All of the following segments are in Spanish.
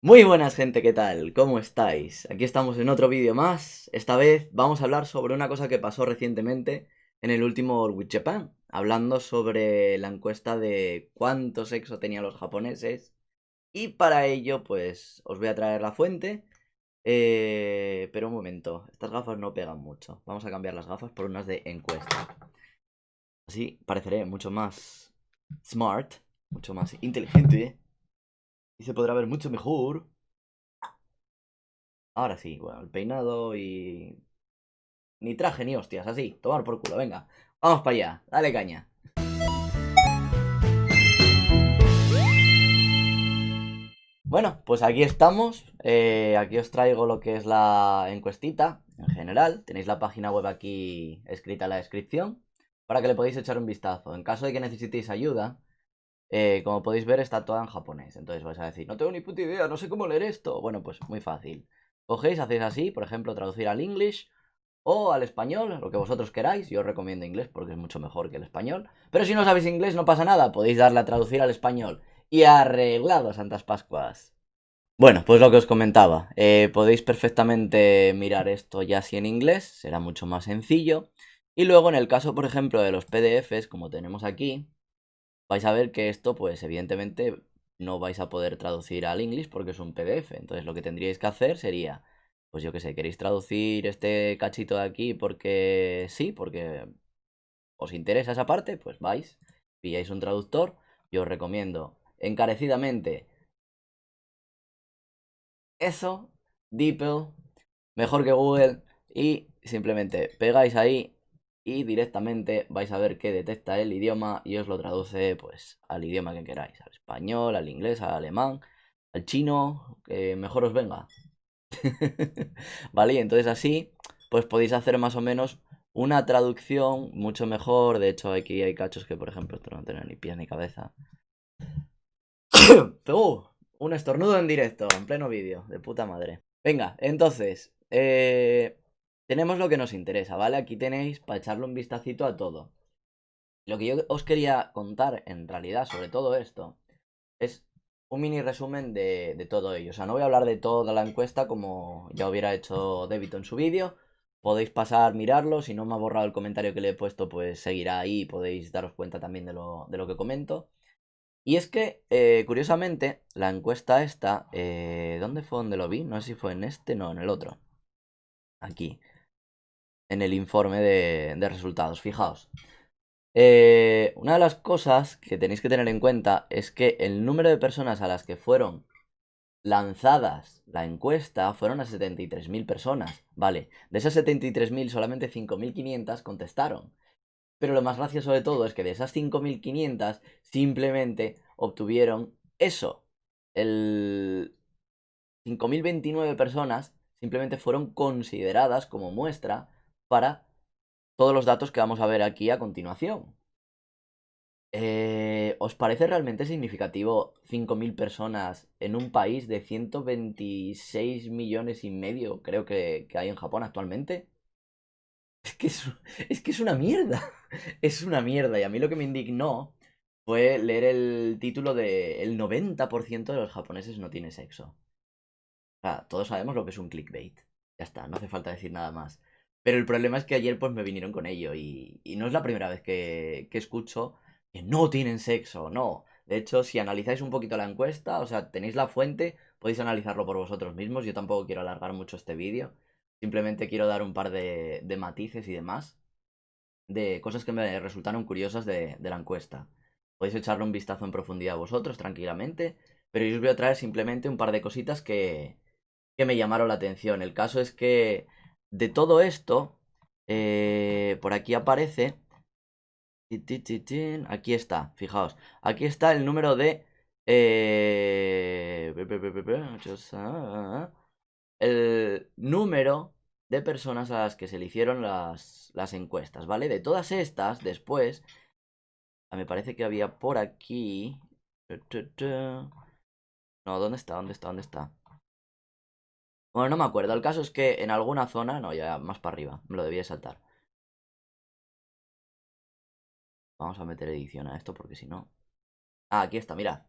Muy buenas gente, ¿qué tal? ¿Cómo estáis? Aquí estamos en otro vídeo más. Esta vez vamos a hablar sobre una cosa que pasó recientemente en el último All with Japan, hablando sobre la encuesta de cuánto sexo tenían los japoneses. Y para ello, pues, os voy a traer la fuente. Pero un momento, estas gafas no pegan mucho. Vamos a cambiar las gafas por unas de encuesta. Así pareceré mucho más smart, mucho más inteligente. Y se podrá ver mucho mejor. Ahora sí, bueno, el peinado y... Ni traje ni hostias, así, tomar por culo, venga. Vamos para allá, dale caña. Bueno, pues aquí estamos. Aquí os traigo lo que es la encuestita en general. Tenéis la página web aquí escrita en la descripción para que le podáis echar un vistazo. En caso de que necesitéis ayuda, como podéis ver, está toda en japonés. Entonces vais a decir, no tengo ni puta idea, no sé cómo leer esto. Bueno, pues muy fácil. Cogéis, hacéis así, por ejemplo, traducir al English o al español, lo que vosotros queráis. Yo os recomiendo inglés porque es mucho mejor que el español. Pero si no sabéis inglés, no pasa nada, podéis darle a traducir al español. Y arreglado, Santas Pascuas. Bueno, pues lo que os comentaba, podéis perfectamente mirar esto ya así en inglés, será mucho más sencillo. Y luego en el caso, por ejemplo, de los PDFs, como tenemos aquí, vais a ver que esto, pues evidentemente no vais a poder traducir al inglés porque es un PDF. Entonces lo que tendríais que hacer sería, pues yo qué sé, queréis traducir este cachito de aquí porque sí, porque os interesa esa parte, pues vais, pilláis un traductor. Yo os recomiendo encarecidamente eso, DeepL, mejor que Google, y simplemente pegáis ahí y directamente vais a ver que detecta el idioma y os lo traduce pues al idioma que queráis, al español, al inglés, al alemán, al chino, que mejor os venga. ¿Vale? Y entonces así pues podéis hacer más o menos una traducción mucho mejor. De hecho, aquí hay cachos que, por ejemplo, esto no tiene ni pies ni cabeza. ¡Uh! Un estornudo en directo, en pleno vídeo, de puta madre. Venga, entonces, tenemos lo que nos interesa, ¿vale? Aquí tenéis para echarle un vistacito a todo. Lo que yo os quería contar, en realidad, sobre todo esto, es un mini resumen de todo ello. O sea, no voy a hablar de toda la encuesta como ya hubiera hecho Débito en su vídeo. Podéis pasar, mirarlo. Si no me ha borrado el comentario que le he puesto, pues seguirá ahí y podéis daros cuenta también de lo que comento. Y es que, curiosamente, la encuesta esta, ¿dónde fue donde lo vi? No sé si fue en este, no, en el otro. Aquí, en el informe de resultados. Fijaos. Una de las cosas que tenéis que tener en cuenta es que el número de personas a las que fueron lanzadas la encuesta fueron a 73.000 personas. Vale, de esas 73.000 solamente 5.500 contestaron. Pero lo más gracioso de todo es que de esas 5.500 simplemente obtuvieron eso. El 5.029 personas simplemente fueron consideradas como muestra para todos los datos que vamos a ver aquí a continuación. ¿Os parece realmente significativo 5.000 personas en un país de 126,5 millones, creo que hay en Japón actualmente? Es que es una mierda. Es una mierda. Y a mí lo que me indignó fue leer el título de el 90% de los japoneses no tiene sexo. O sea, todos sabemos lo que es un clickbait. Ya está, no hace falta decir nada más. Pero el problema es que ayer pues me vinieron con ello y no es la primera vez que escucho que no tienen sexo, no. De hecho, si analizáis un poquito la encuesta, o sea, tenéis la fuente, podéis analizarlo por vosotros mismos. Yo tampoco quiero alargar mucho este vídeo. Simplemente quiero dar un par de matices y demás, de cosas que me resultaron curiosas de la encuesta. Podéis echarle un vistazo en profundidad vosotros, tranquilamente, pero yo os voy a traer simplemente un par de cositas que me llamaron la atención. El caso es que de todo esto, por aquí aparece... Aquí está, fijaos. Aquí está el número de... El número de personas a las que se le hicieron las encuestas, ¿vale? De todas estas, después, me parece que había por aquí... No, ¿dónde está? ¿Dónde está? ¿Dónde está? Bueno, no me acuerdo. El caso es que en alguna zona, no, ya más para arriba, me lo debía saltar. Vamos a meter edición a esto porque si no. Ah, aquí está, mira.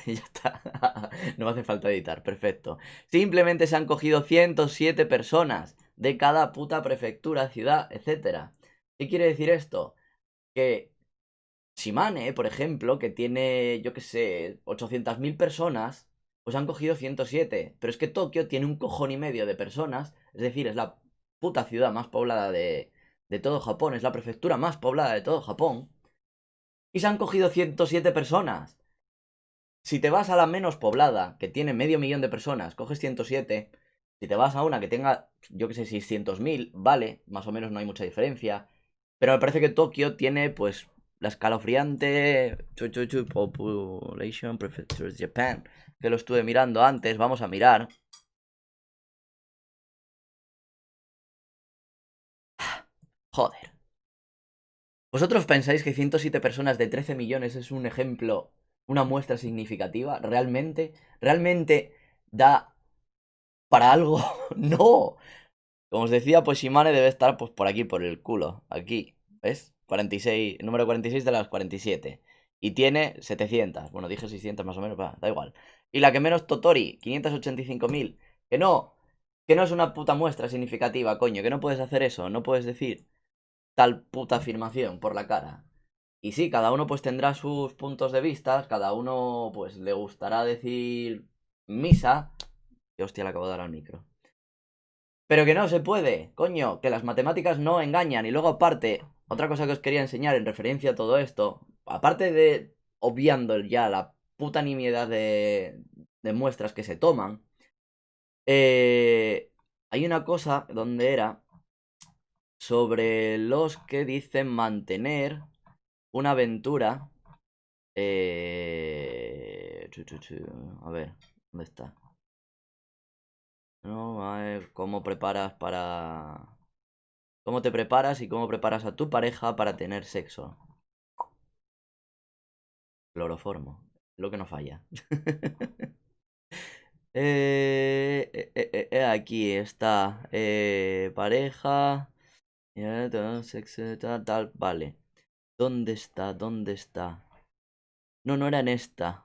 Ya está. No me hace falta editar, perfecto. Simplemente se han cogido 107 personas de cada puta prefectura, ciudad, etcétera. ¿Qué quiere decir esto? Que Shimane, por ejemplo, que tiene, yo qué sé, 800.000 personas, pues han cogido 107. Pero es que Tokio tiene un cojón y medio de personas, es decir, es la puta ciudad más poblada de todo Japón, es la prefectura más poblada de todo Japón, y se han cogido 107 personas. Si te vas a la menos poblada, que tiene medio millón de personas, coges 107. Si te vas a una que tenga, yo qué sé, 600.000, vale, más o menos no hay mucha diferencia. Pero me parece que Tokio tiene, pues, la escalofriante Population Prefectures Japan, que lo estuve mirando antes, vamos a mirar. Joder. ¿Vosotros pensáis que 107 personas de 13 millones es un ejemplo, una muestra significativa? ¿Realmente? ¿Realmente da para algo? No. Como os decía, pues Shimane debe estar pues por aquí, por el culo. Aquí, ¿ves? 46, número 46 de las 47. Y tiene 700. Bueno, dije 600 más o menos, va, da igual. Y la que menos Totori, 585.000. Que no, que no es una puta muestra significativa, coño. Que no puedes hacer eso, no puedes decir tal puta afirmación por la cara. Y sí, cada uno pues tendrá sus puntos de vista, cada uno pues le gustará decir misa. Que hostia, le acabo de dar al micro. Pero que no se puede, coño, que las matemáticas no engañan. Y luego aparte, otra cosa que os quería enseñar en referencia a todo esto, aparte de obviando ya la puta nimiedad de muestras que se toman, hay una cosa donde era sobre los que dicen mantener una aventura. A ver, ¿dónde está? No, a ver, ¿cómo preparas para... ¿Cómo te preparas y cómo preparas a tu pareja para tener sexo? Cloroformo, lo que no falla. Aquí está. Pareja. Sexo, tal, tal. Vale. ¿Dónde está? ¿Dónde está? No, no era en esta.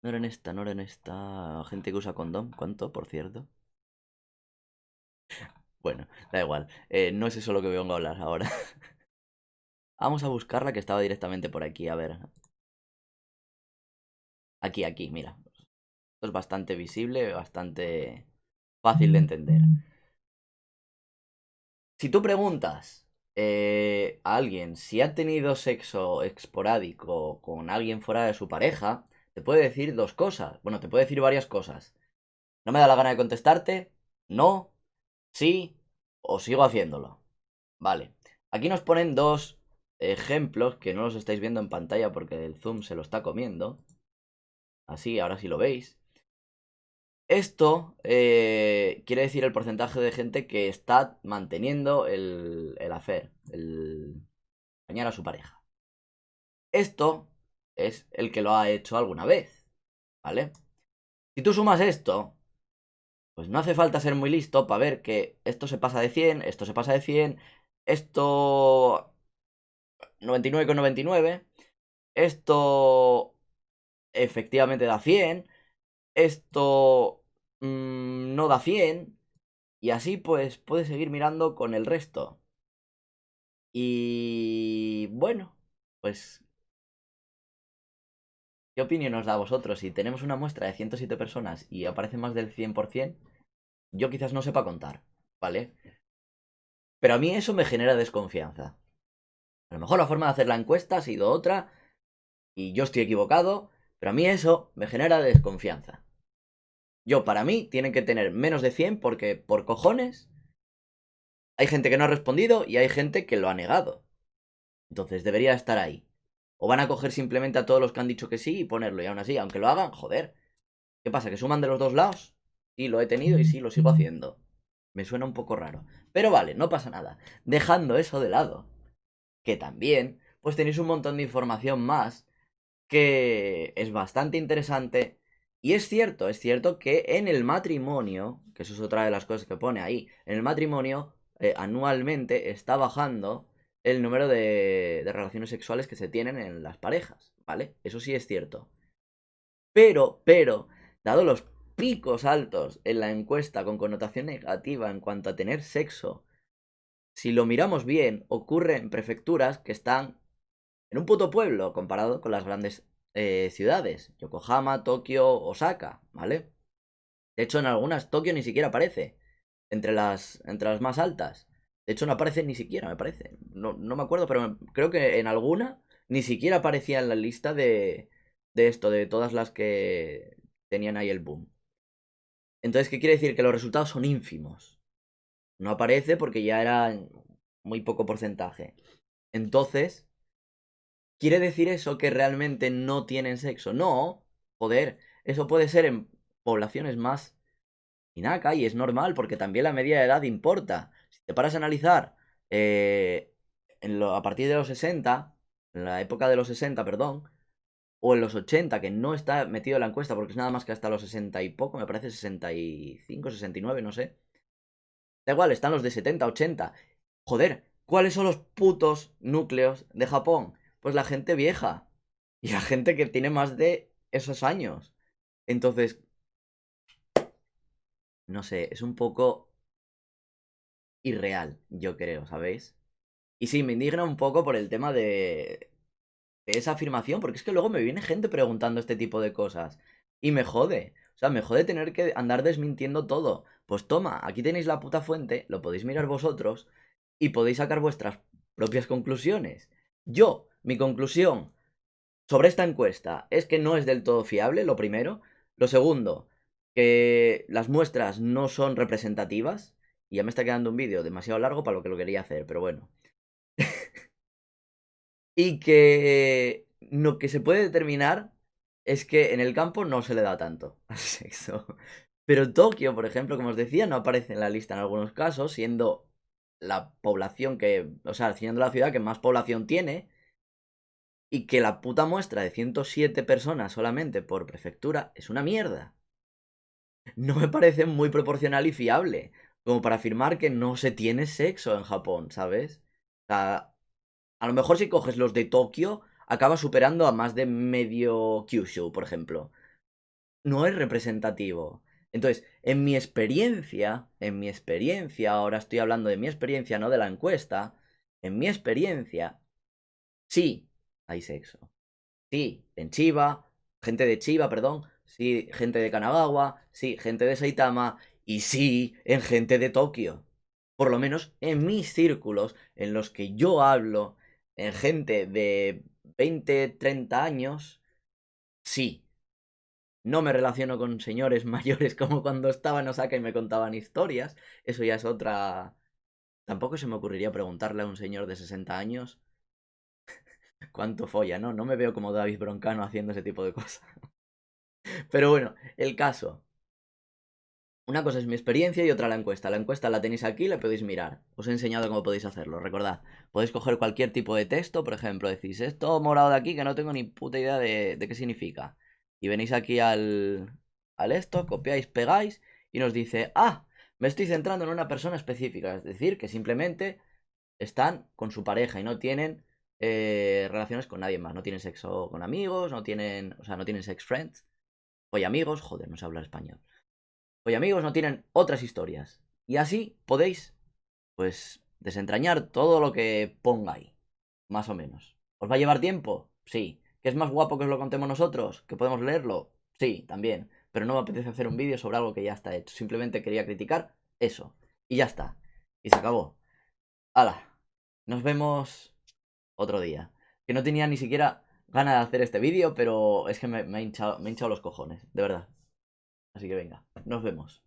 No era en esta, no era en esta. Gente que usa condón. ¿Cuánto, por cierto? Bueno, da igual. No es eso lo que vengo a hablar ahora. Vamos a buscarla que estaba directamente por aquí. A ver. Aquí, aquí, mira. Esto es bastante visible, bastante fácil de entender. Si tú preguntas a alguien si ha tenido sexo esporádico con alguien fuera de su pareja, te puede decir dos cosas. Bueno, te puede decir varias cosas. No me da la gana de contestarte, no, sí o sigo haciéndolo. Vale. Aquí nos ponen dos ejemplos que no los estáis viendo en pantalla porque el zoom se lo está comiendo. Así, ahora sí lo veis. Esto quiere decir el porcentaje de gente que está manteniendo el affair, el engañar a su pareja. Esto es el que lo ha hecho alguna vez, ¿vale? Si tú sumas esto, pues no hace falta ser muy listo para ver que esto se pasa de 100, esto se pasa de 100, esto 99,99, esto efectivamente da 100, esto no da 100. Y así pues puedes seguir mirando con el resto. Y bueno, pues, ¿qué opinión os da a vosotros? Si tenemos una muestra de 107 personas y aparece más del 100%, yo quizás no sepa contar, ¿vale? Pero a mí eso me genera desconfianza. A lo mejor la forma de hacer la encuesta ha sido otra y yo estoy equivocado, pero a mí eso me genera desconfianza. Yo, para mí, tienen que tener menos de 100 porque, por cojones, hay gente que no ha respondido y hay gente que lo ha negado. Entonces debería estar ahí. O van a coger simplemente a todos los que han dicho que sí y ponerlo. Y aún así, aunque lo hagan, joder. ¿Qué pasa? ¿Que suman de los dos lados? Sí, lo he tenido y sí, lo sigo haciendo. Me suena un poco raro. Pero vale, no pasa nada. Dejando eso de lado, que también, pues tenéis un montón de información más que es bastante interesante. Y es cierto que en el matrimonio, que eso es otra de las cosas que pone ahí, en el matrimonio anualmente está bajando el número de relaciones sexuales que se tienen en las parejas, ¿vale? Eso sí es cierto. Pero, dado los picos altos en la encuesta con connotación negativa en cuanto a tener sexo, si lo miramos bien, ocurre en prefecturas que están en un puto pueblo comparado con las grandes ciudades. Yokohama, Tokio, Osaka, ¿vale? De hecho, en algunas Tokio ni siquiera aparece entre las más altas. De hecho, no aparece ni siquiera, me parece. No me acuerdo, pero creo que en alguna ni siquiera aparecía en la lista de esto, de todas las que tenían ahí el boom. Entonces, ¿qué quiere decir? Que los resultados son ínfimos. No aparece porque ya era muy poco porcentaje. Entonces, ¿quiere decir eso que realmente no tienen sexo? No, joder, eso puede ser en poblaciones más Inaka y es normal porque también la media de edad importa. Si te paras a analizar a partir de los 60, en la época de los 60, perdón, o en los 80, que no está metido en la encuesta porque es nada más que hasta los 60 y poco, me parece 65, 69, no sé. Da igual, están los de 70, 80. Joder, ¿cuáles son los putos núcleos de Japón? Pues la gente vieja y la gente que tiene más de esos años. Entonces, no sé, es un poco irreal, yo creo, ¿sabéis? Y sí, me indigna un poco por el tema de esa afirmación, porque es que luego me viene gente preguntando este tipo de cosas. Y me jode. O sea, me jode tener que andar desmintiendo todo. Pues toma, aquí tenéis la puta fuente, lo podéis mirar vosotros y podéis sacar vuestras propias conclusiones. Mi conclusión sobre esta encuesta es que no es del todo fiable, lo primero. Lo segundo, que las muestras no son representativas. Y ya me está quedando un vídeo demasiado largo para lo que lo quería hacer, pero bueno. Y que lo que se puede determinar es que en el campo no se le da tanto al sexo. Pero Tokio, por ejemplo, como os decía, no aparece en la lista en algunos casos, siendo la población o sea, siendo la ciudad que más población tiene, y que la puta muestra de 107 personas solamente por prefectura es una mierda. No me parece muy proporcional y fiable, como para afirmar que no se tiene sexo en Japón, ¿sabes? O sea, a lo mejor si coges los de Tokio, acaba superando a más de medio Kyushu, por ejemplo. No es representativo. Entonces, en mi experiencia, ahora estoy hablando de mi experiencia, no de la encuesta, en mi experiencia, sí hay sexo. Sí, en Chiba, gente de Chiba, perdón, sí, gente de Kanagawa, sí, gente de Saitama, y sí, en gente de Tokio. Por lo menos en mis círculos en los que yo hablo, en gente de 20, 30 años, sí. No me relaciono con señores mayores como cuando estaba en Osaka y me contaban historias. Eso ya es otra... Tampoco se me ocurriría preguntarle a un señor de 60 años cuánto folla, ¿no? No me veo como David Broncano haciendo ese tipo de cosas. Pero bueno, el caso. Una cosa es mi experiencia y otra la encuesta. La encuesta la tenéis aquí, la podéis mirar. Os he enseñado cómo podéis hacerlo, recordad. Podéis coger cualquier tipo de texto, por ejemplo, decís esto morado de aquí que no tengo ni puta idea de qué significa. Y venís aquí al esto, copiáis, pegáis y nos dice, me estoy centrando en una persona específica. Es decir, que simplemente están con su pareja y no tienen relaciones con nadie más. No tienen sexo con amigos, no tienen sex friends. Oye amigos, joder, no sé hablar español. Oye amigos, no tienen otras historias. Y así podéis, pues, desentrañar todo lo que ponga ahí. Más o menos. ¿Os va a llevar tiempo? Sí. ¿Que es más guapo que os lo contemos nosotros? ¿Que podemos leerlo? Sí, también. Pero no me apetece hacer un vídeo sobre algo que ya está hecho. Simplemente quería criticar eso. Y ya está. Y se acabó. ¡Hala! Nos vemos otro día. Que no tenía ni siquiera ganas de hacer este vídeo, pero es que me ha hinchado los cojones. De verdad. Así que venga. Nos vemos.